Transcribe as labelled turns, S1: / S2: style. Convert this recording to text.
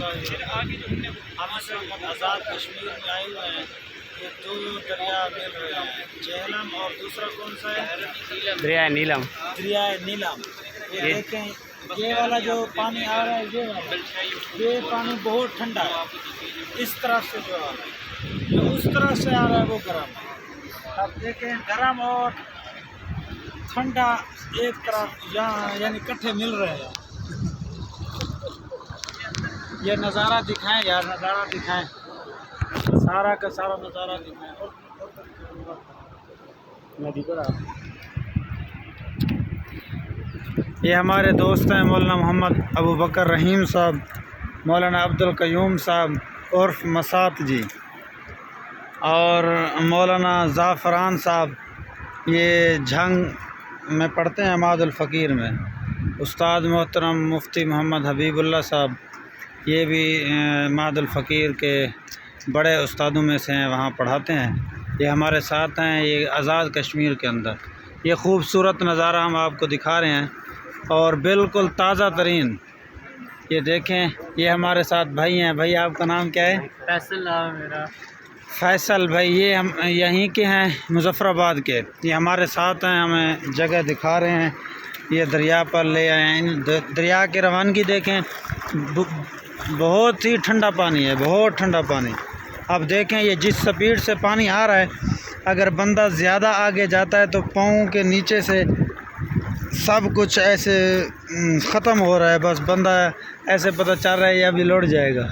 S1: ہم اس وقت آزاد کشمیر میں آئے ہوئے ہیں. یہ دو دریا مل رہے ہیں, جہلم اور دوسرا کون سا ہے؟
S2: دریا نیلم.
S1: دریائے نیلم. یہ دیکھیں, یہ والا جو پانی آ رہا ہے یہ پانی بہت ٹھنڈا ہے. اس طرف سے جو آ رہا ہے, جو اس طرف سے آ رہا ہے وہ گرم ہے. اب دیکھیں گرم اور ٹھنڈا ایک طرف یہاں یعنی کٹھے مل رہے ہیں. یہ نظارہ دکھائیں یار, نظارہ دکھائیں, سارا کا سارا نظارہ دکھائیں. یہ ہمارے دوست ہیں مولانا محمد ابو بکر رحیم صاحب, مولانا عبدالقیوم صاحب عرف مسات جی, اور مولانا زعفران صاحب. یہ جھنگ میں پڑھتے ہیں عماد الفقیر میں. استاد محترم مفتی محمد حبیب اللہ صاحب, یہ بھی عماد الفقیر کے بڑے استادوں میں سے ہیں, وہاں پڑھاتے ہیں. یہ ہمارے ساتھ ہیں, یہ آزاد کشمیر کے اندر. یہ خوبصورت نظارہ ہم آپ کو دکھا رہے ہیں, اور بالکل تازہ ترین. یہ دیکھیں, یہ ہمارے ساتھ بھائی ہیں. بھائی آپ کا نام کیا ہے؟
S2: فیصل نام ہے میرا.
S1: فیصل بھائی, یہ ہم یہیں کے ہیں, مظفر آباد کے. یہ ہمارے ساتھ ہیں, ہمیں جگہ دکھا رہے ہیں. یہ دریا پر لے آئے ہیں. دریا کی روانگی دیکھیں, بہت ہی ٹھنڈا پانی ہے, بہت ٹھنڈا پانی. اب دیکھیں یہ جس سپیڈ سے پانی آ رہا ہے, اگر بندہ زیادہ آگے جاتا ہے تو پاؤں کے نیچے سے سب کچھ ایسے ختم ہو رہا ہے. بس بندہ ایسے پتہ چل رہا ہے یہ ابھی لوٹ جائے گا.